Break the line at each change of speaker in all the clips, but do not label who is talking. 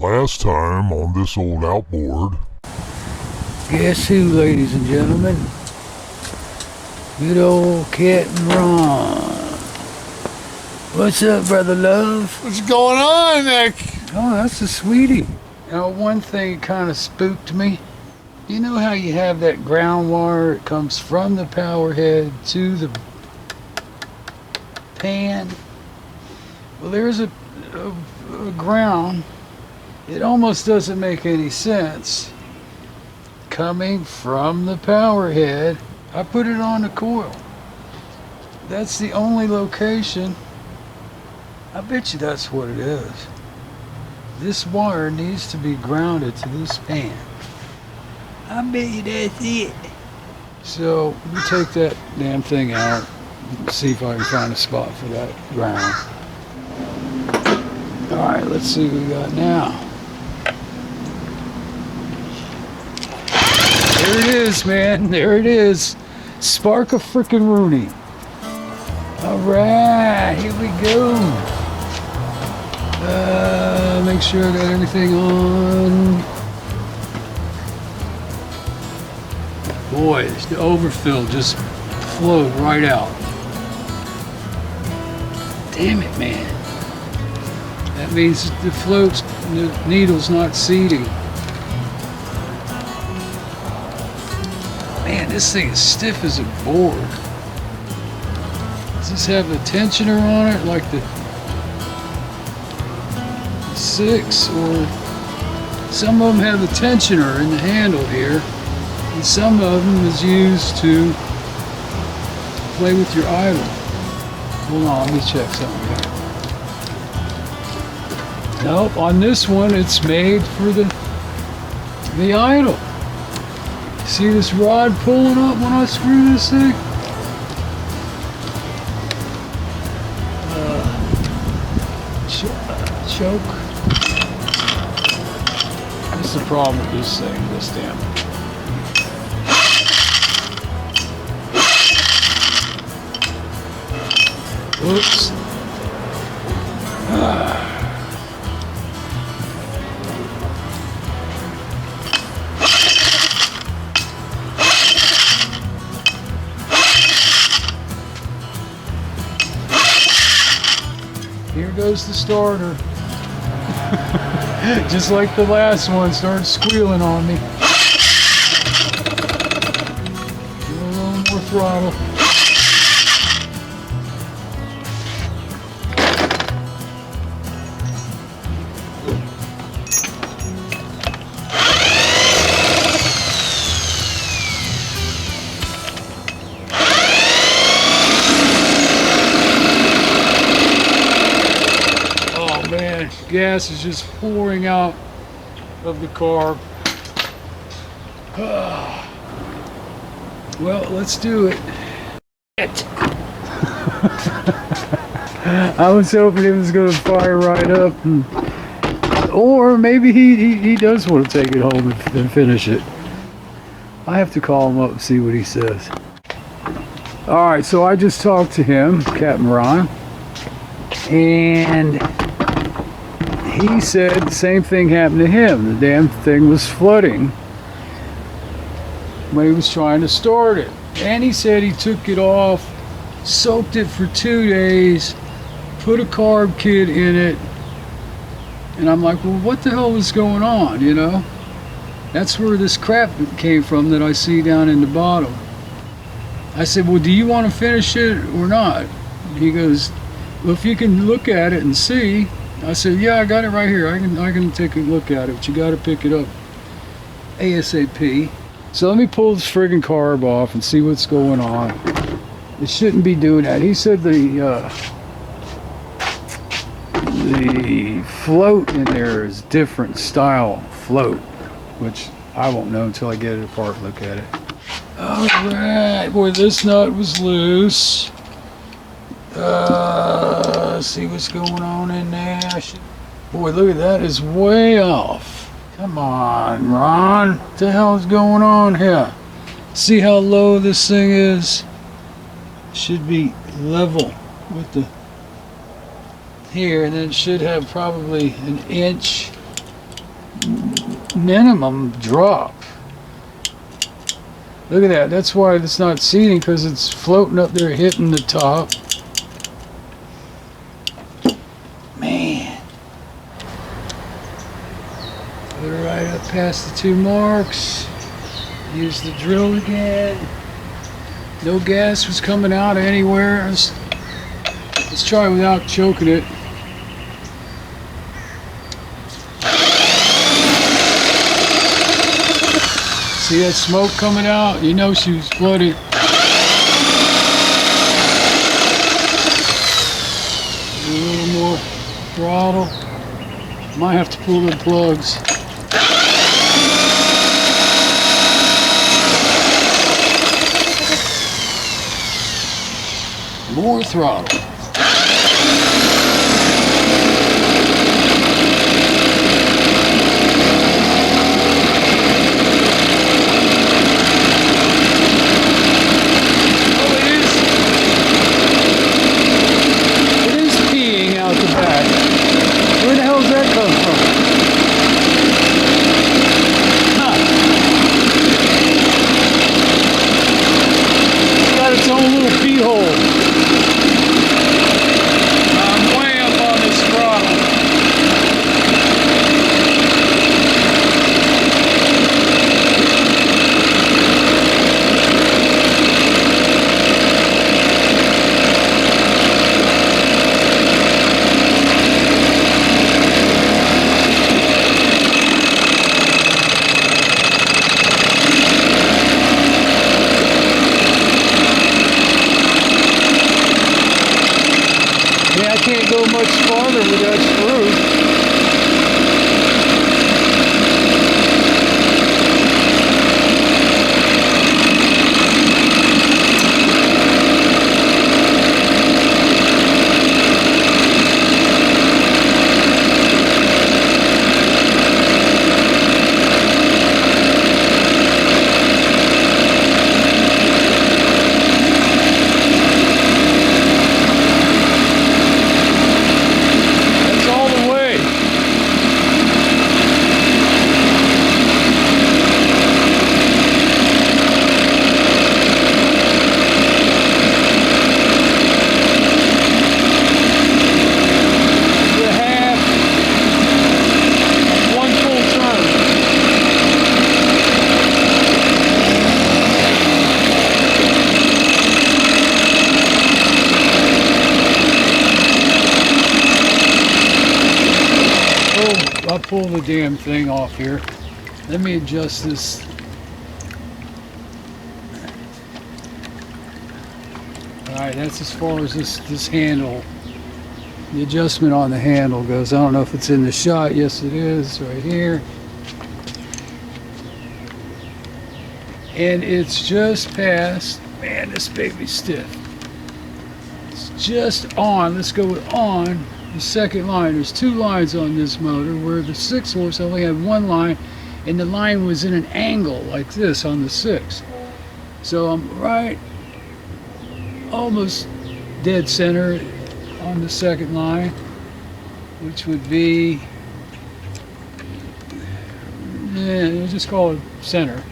Last time on This Old Outboard.
Guess who, ladies and gentlemen? Good old Cat and Ron. What's up, brother love?
What's going on, Nick?
Oh, that's a sweetie. Now, one thing kind of spooked me. You know how you have that ground wire? It comes from the power head to the pan. Well, there's a ground. It almost doesn't make any sense. Coming from the power head, I put it on the coil. That's the only location. I bet you that's what it is. This wire needs to be grounded to this pan. I bet you that's it. So, let me take that damn thing out and see if I can find a spot for that ground. Alright, let's see what we got now. There it is, man. There it is. Spark a frickin' Rooney. Alright, here we go. Make sure I got everything on. Boy, the overfill just flowed right out. Damn it, man. That means the needle's not seating. Man, this thing is stiff as a board. Does this have a tensioner on it like the 6, or some of them have a tensioner in the handle here, and some of them is used to play with your idle. Hold on, let me check something here. Nope, on this one it's made for the idle. See this rod pulling up when I screw this thing? Choke. What's the problem with this thing, this damn? Oops. Here goes the starter. Just like the last one, started squealing on me. Give it a little more throttle. Gas is just pouring out of the carb. Well, let's do it. I was hoping it was going to fire right up, or maybe he does want to take it home and finish it. I have to call him up and see what he says. All right, so I just talked to him, Captain Ron, and he said the same thing happened to him. The damn thing was flooding when he was trying to start it. And he said he took it off, soaked it for 2 days, put a carb kit in it. And I'm like, well, what the hell was going on, you know? That's where this crap came from that I see down in the bottom. I said, well, do you want to finish it or not? He goes, well, if you can look at it and see. I said, yeah, I got it right here. I can take a look at it, but you got to pick it up ASAP. So let me pull this friggin' carb off and see what's going on. It shouldn't be doing that. He said the float in there is different style float, which I won't know until I get it apart and look at it. All right, boy, this nut was loose. Let's see what's going on in there. Boy, look at that, it's way off. Come on, Ron. What the hell is going on here? See how low this thing is? Should be level with the here, and then it should have probably an inch minimum drop. Look at that. That's why it's not seating, because it's floating up there hitting the top. Man. Put it right up past the 2 marks. Use the drill again. No gas was coming out anywhere. Let's try without choking it. See that smoke coming out? You know she was flooded. A little more throttle. Might have to pull the plugs. More throttle. I can't go much farther with that screw. I'll pull the damn thing off here. Let me adjust this. Alright, that's as far as this handle, the adjustment on the handle goes. I don't know if it's in the shot. Yes, it is, right here. And it's just past. Man, this baby's stiff. It's just on. Let's go with on. The second line. There's 2 lines on this motor, where the 6 horse only had 1 line, and the line was in an angle like this on the 6. So I'm right almost dead center on the second line, which would be, yeah, we'll just call it center.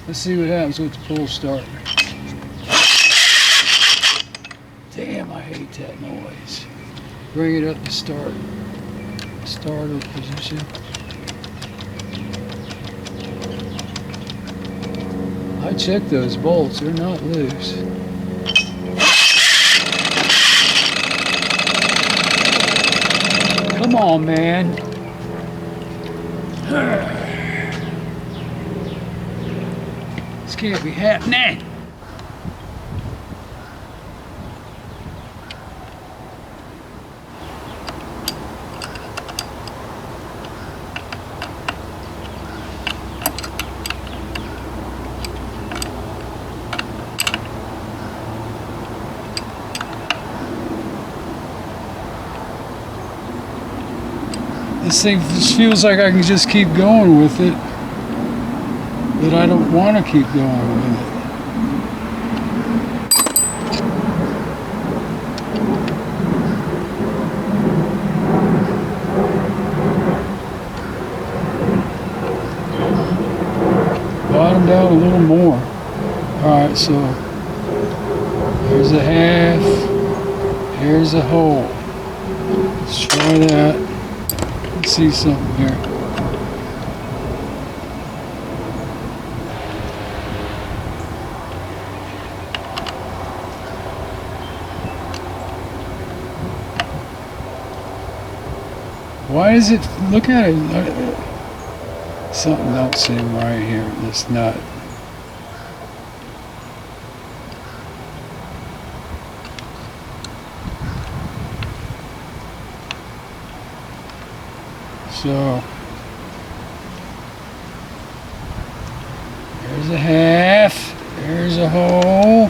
Let's see what happens with the pull start. Damn, I hate that noise. Bring it up to starter position. I checked those bolts, they're not loose. Come on, man. This can't be happening. This thing just feels like I can just keep going with it, but I don't want to keep going with it. come down a little more. Alright, so here's a half, here's a whole. Let's try that. Let's see something here. Why is it, look at it, something don't seem right here, this nut. So, there's a half, there's a whole,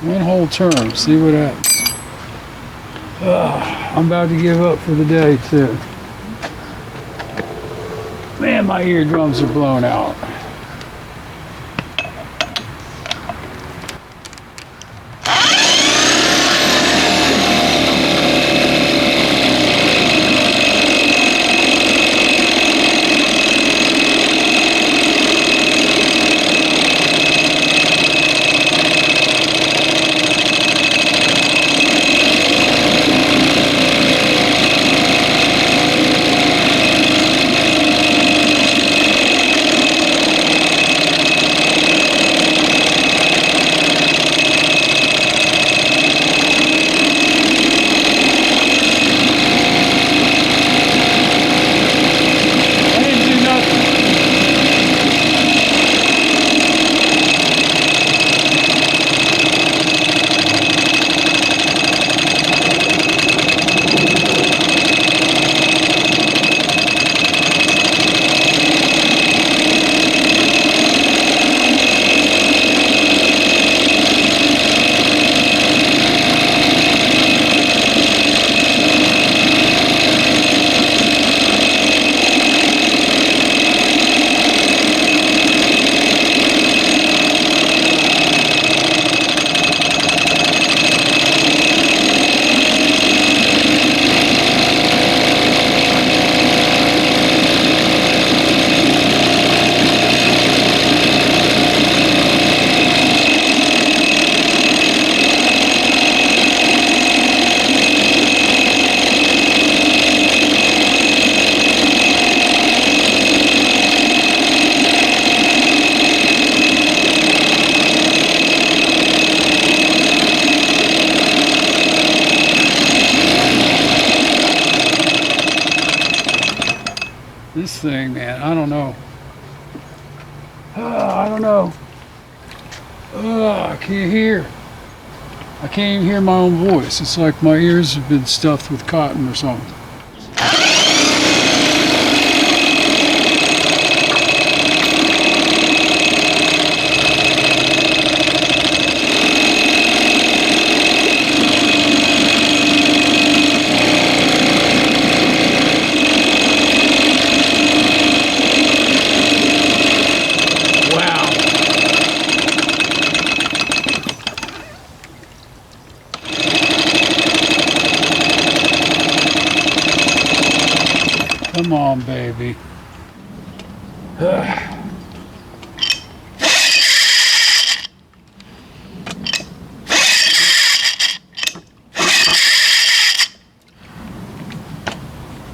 one whole turn, see what happens. I'm about to give up for the day too. Man, my eardrums are blown out. This thing, man, I don't know. I don't know. I can't hear. I can't even hear my own voice. It's like my ears have been stuffed with cotton or something. Come on, baby.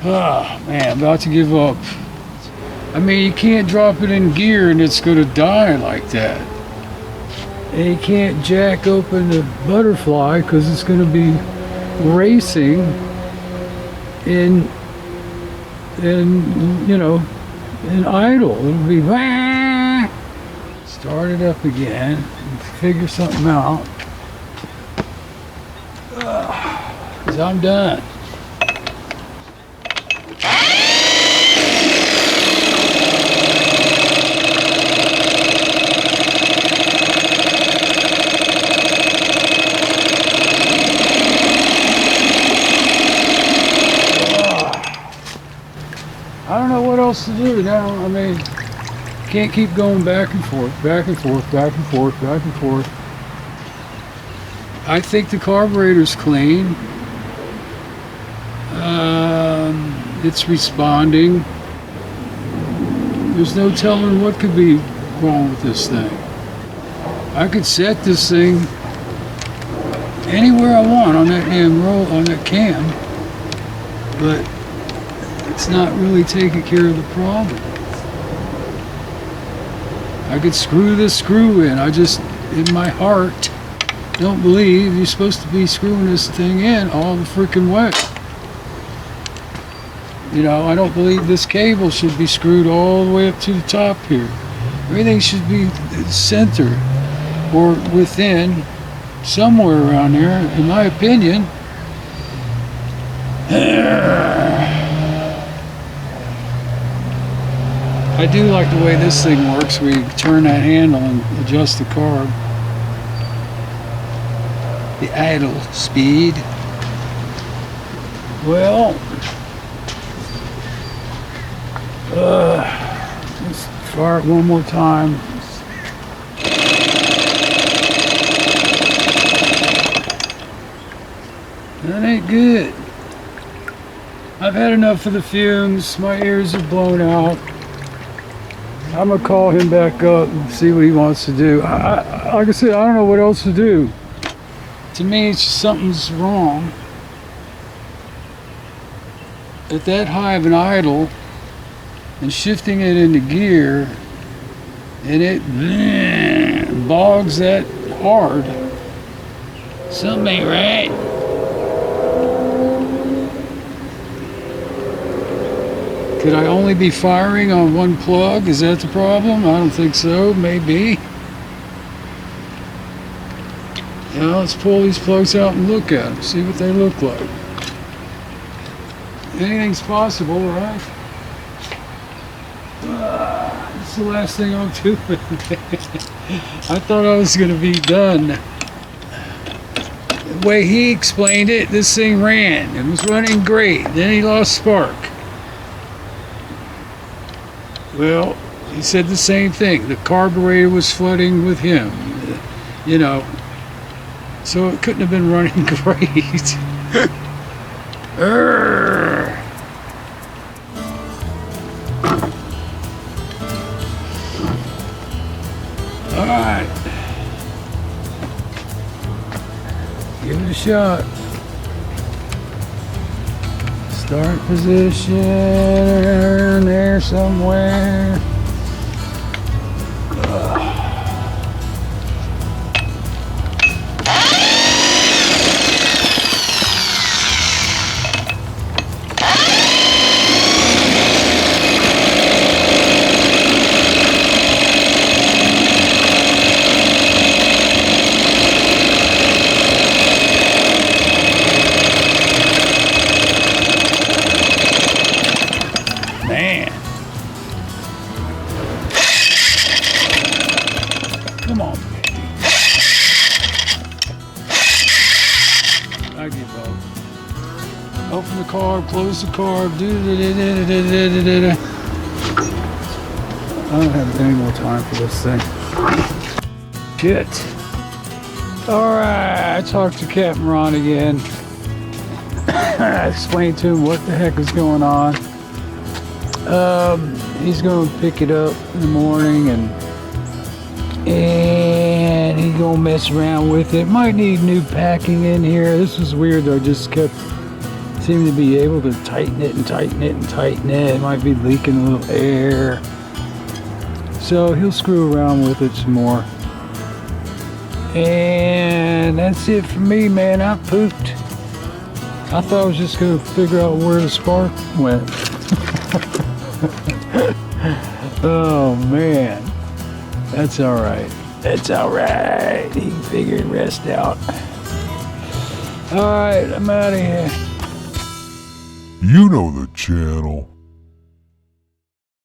Oh, man, about to give up. I mean, you can't drop it in gear and it's going to die like that. And you can't jack open the butterfly because it's going to be racing in you know, in idle. It'll be wah! Start it up again and figure something out. Because I'm done. I don't know what else to do now. I mean, can't keep going back and forth, back and forth, back and forth, back and forth. I think the carburetor's clean. It's responding. There's no telling what could be wrong with this thing. I could set this thing anywhere I want on that damn roll, on that cam, but it's not really taking care of the problem. I could screw this screw in. I just, in my heart, don't believe you're supposed to be screwing this thing in all the freaking way. You know, I don't believe this cable should be screwed all the way up to the top here. Everything should be center or within, somewhere around here, in my opinion. I do like the way this thing works. We turn that handle and adjust the carb. The idle speed. Well, let's fire it one more time. That ain't good. I've had enough of the fumes. My ears are blown out. I'm gonna call him back up and see what he wants to do. Like I said, I don't know what else to do. To me, it's just something's wrong. At that high of an idle, and shifting it into gear, and it bogs that hard. Something ain't right. Could I only be firing on one plug? Is that the problem? I don't think so. Maybe. Yeah, let's pull these plugs out and look at them. See what they look like. Anything's possible, right? That's the last thing I'm doing. I thought I was going to be done. The way he explained it, this thing ran. It was running great. Then he lost spark. Well, he said the same thing. The carburetor was flooding with him. You know. So it couldn't have been running great. Alright. Give it a shot. Start position there somewhere. Man. Come on, baby. I give up. Open the carb, close the carb. I don't have any more time for this thing. Shit. Alright, I talked to Captain Ron again. I explained to him what the heck is going on. He's going to pick it up in the morning and he's going to mess around with it. Might need new packing in here. This was weird though. Just kept seeming to be able to tighten it and tighten it and tighten it. It might be leaking a little air. So he'll screw around with it some more. And that's it for me, man. I pooped. I thought I was just going to figure out where the spark went. Oh man, that's all right. That's all right. He can figure the rest out. All right, I'm out of here.
You know the channel.